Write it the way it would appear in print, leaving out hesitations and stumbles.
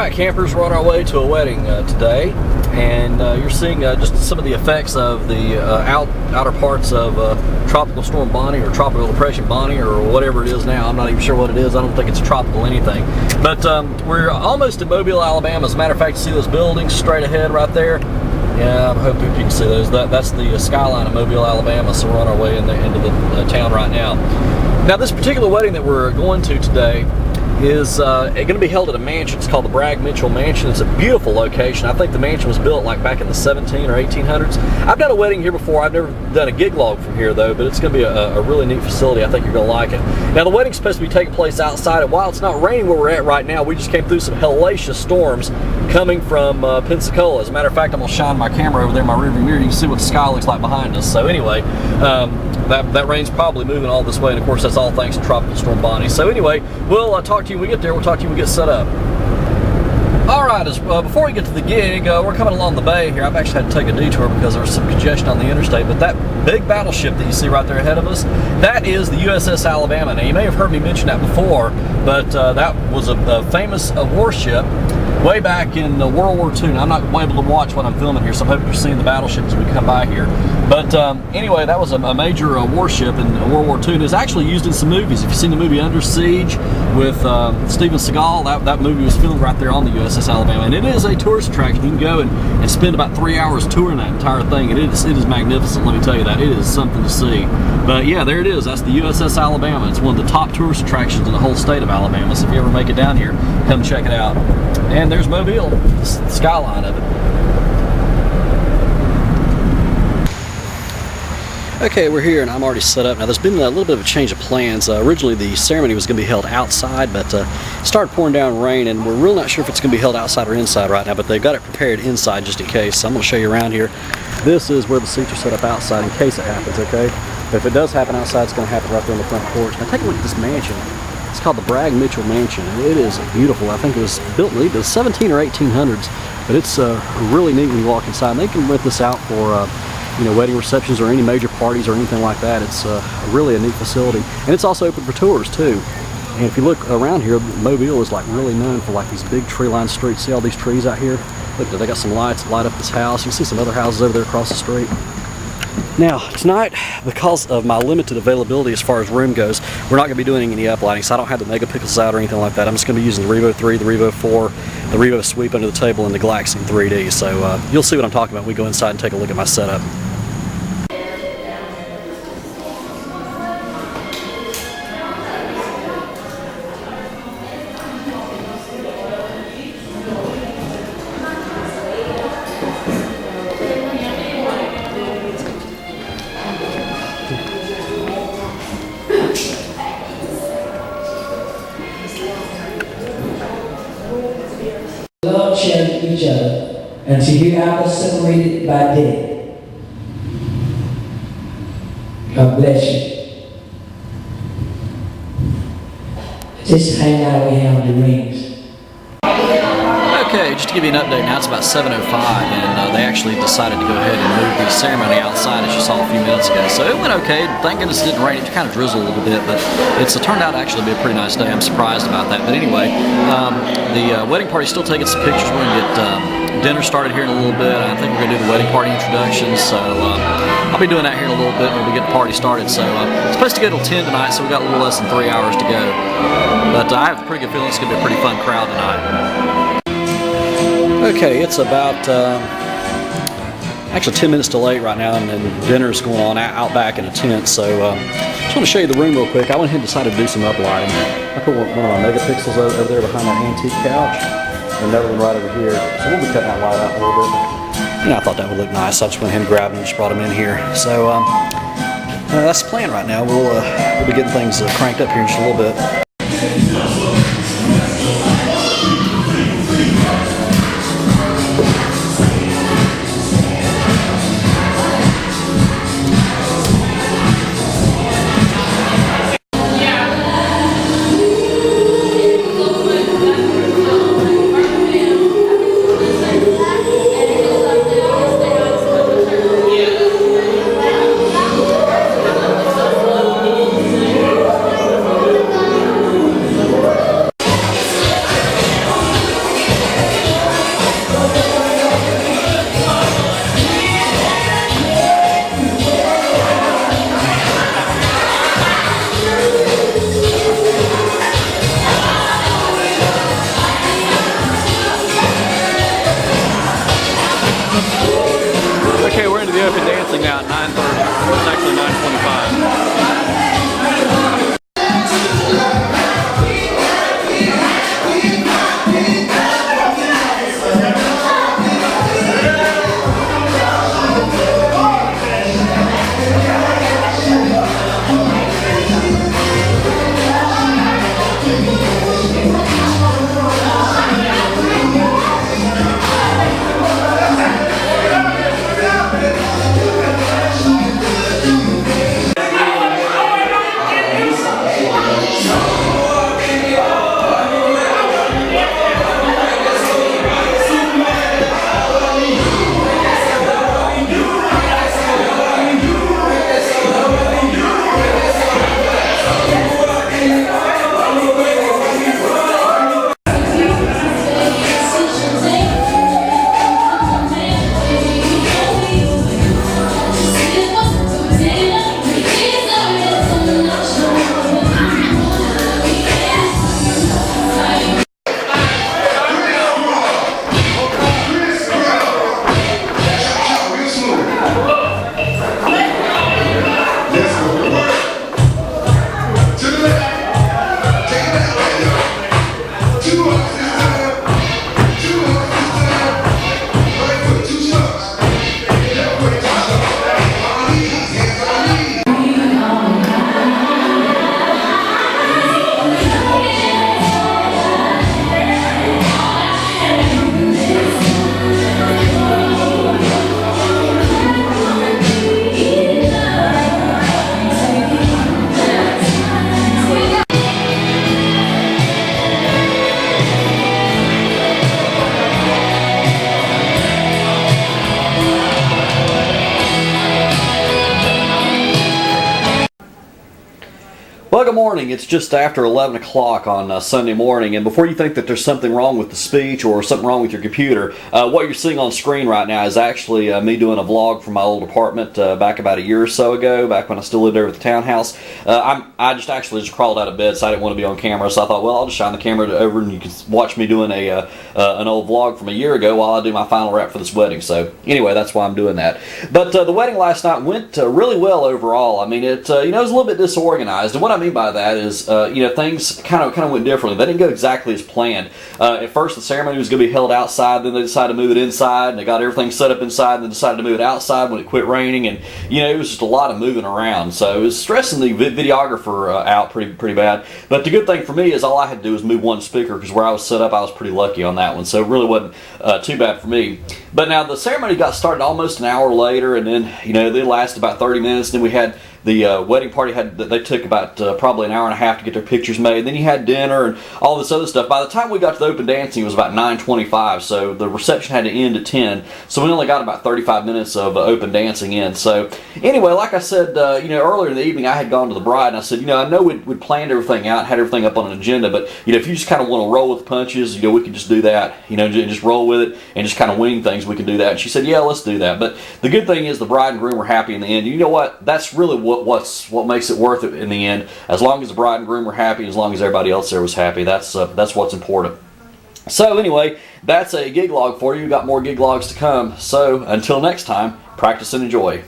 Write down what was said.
Alright campers, we're on our way to a wedding today, and you're seeing just some of the effects of the outer parts of Tropical Storm Bonnie, or Tropical Depression Bonnie, or whatever it is now. I'm not even sure what it is. I don't think it's tropical anything. But we're almost in Mobile, Alabama. As a matter of fact, you see those buildings straight ahead right there? Yeah, I hope you can see those. That's the skyline of Mobile, Alabama, so we're on our way into the town right now. Now, this particular wedding that we're going to today is going to be held at a mansion. It's called the Bragg Mitchell Mansion. It's a beautiful location. I think the mansion was built like back in the 17 or 1800s. I've done a wedding here before. I've never done a gig log from here though, but it's going to be a really neat facility. I think you're going to like it. Now, the wedding's supposed to be taking place outside, and while it's not raining where we're at right now, we just came through some hellacious storms coming from Pensacola. As a matter of fact, I'm going to shine my camera over there in my rearview mirror. You can see what the sky looks like behind us. So anyway, that rain's probably moving all this way, and of course that's all thanks to Tropical Storm Bonnie. So anyway, we'll talk to you when we get there. We'll talk to you when we get set up. Alright, before we get to the gig, we're coming along the bay here. I've actually had to take a detour because there was some congestion on the interstate, but that big battleship that you see right there ahead of us, that is the USS Alabama. Now, you may have heard me mention that before, but that was a famous warship way back in World War II. Now, I'm not able to watch what I'm filming here, so I hope you're seeing the battleship as we come by here. But anyway, that was a major warship in World War II, and it's actually used in some movies. If you've seen the movie Under Siege with Steven Seagal, that movie was filmed right there on the USS Alabama. And it is a tourist attraction. You can go and spend about 3 hours touring that entire thing, and it is magnificent, let me tell you that. It is something to see. But yeah, there it is. That's the USS Alabama. It's one of the top tourist attractions in the whole state of Alabama. So if you ever make it down here, come check it out. And there's Mobile, the skyline of it. Okay, we're here and I'm already set up. Now, there's been a little bit of a change of plans. Originally, the ceremony was going to be held outside, but it started pouring down rain, and we're really not sure if it's going to be held outside or inside right now, but they've got it prepared inside just in case. So I'm going to show you around here. This is where the seats are set up outside in case it happens, okay? But if it does happen outside, it's going to happen right there on the front porch. Now, take a look at this mansion. It's called the Bragg Mitchell Mansion, and it is beautiful. I think it was built in the 17 or 1800s, but it's really neat when you walk inside. And they can rent this out for you know, wedding receptions or any major parties or anything like that. It's really a neat facility, and it's also open for tours too. And if you look around here, Mobile is like really known for like these big tree-lined streets. See all these trees out here? Look, they got some lights that light up this house. You can see some other houses over there across the street. Now, tonight, because of my limited availability as far as room goes, we're not going to be doing any uplighting, so I don't have the megapixels out or anything like that. I'm just going to be using the Revo 3, the Revo 4, the Revo Sweep under the table, and the Galaxy 3D. So you'll see what I'm talking about when we go inside and take a look at my setup. Love, cherish each other until you are separated by death. God bless you. Just hang out with him on the rings. Okay, just to give you an update now, it's about 7:05, and they actually decided to go ahead and move the ceremony outside, as you saw a few minutes ago. So it went okay. Thank goodness it didn't rain. It kind of drizzled a little bit, but it's turned out to actually be a pretty nice day. I'm surprised about that. But anyway, the wedding party's still taking some pictures. We're going to get dinner started here in a little bit. I think we're going to do the wedding party introductions. So I'll be doing that here in a little bit when we get the party started. So it's supposed to go till 10 tonight, so we've got a little less than 3 hours to go. But I have a pretty good feeling it's going to be a pretty fun crowd tonight. Okay, it's about actually 10 minutes to late right now, and dinner's going on out back in a tent. So just want to show you the room real quick. I went ahead and decided to do some uplighting. I put one of my megapixels over there behind that antique couch, and another one right over here. So we'll be cutting that light out a little bit. You know, I thought that would look nice, so I just went ahead and grabbed them and just brought them in here. So that's the plan right now. We'll be getting things cranked up here in just a little bit. Well, good morning. It's just after 11 o'clock on Sunday morning, and before you think that there's something wrong with the speech or something wrong with your computer, what you're seeing on screen right now is actually me doing a vlog from my old apartment back about a year or so ago, back when I still lived over at the townhouse. I just actually crawled out of bed, so I didn't want to be on camera, so I thought, well, I'll just shine the camera over and you can watch me doing an old vlog from a year ago while I do my final wrap for this wedding. So anyway, that's why I'm doing that. But the wedding last night went really well overall. I mean, it was a little bit disorganized, and what I mean by that is, things kind of went differently. They didn't go exactly as planned. At first, the ceremony was going to be held outside. Then they decided to move it inside, and they got everything set up inside. And then decided to move it outside when it quit raining, and it was just a lot of moving around. So it was stressing the videographer out pretty bad. But the good thing for me is all I had to do was move one speaker, because where I was set up, I was pretty lucky on that one. So it really wasn't too bad for me. But now the ceremony got started almost an hour later, and then they lasted about 30 minutes. Then we had the wedding party. They took about probably an hour and a half to get their pictures made. Then you had dinner and all this other stuff. By the time we got to the open dancing, it was about 9:25, so the reception had to end at 10. So we only got about 35 minutes of open dancing in. So anyway, like I said, earlier in the evening, I had gone to the bride and I said, I know we'd planned everything out, had everything up on an agenda, but if you just kind of want to roll with the punches, we could just do that. Just roll with it and just kind of wing things. We can do that. And she said, yeah, let's do that. But the good thing is the bride and groom were happy in the end. You know what? That's really what makes it worth it in the end. As long as the bride and groom were happy, as long as everybody else there was happy, that's what's important. So anyway, that's a gig log for you. We've got more gig logs to come. So until next time, practice and enjoy.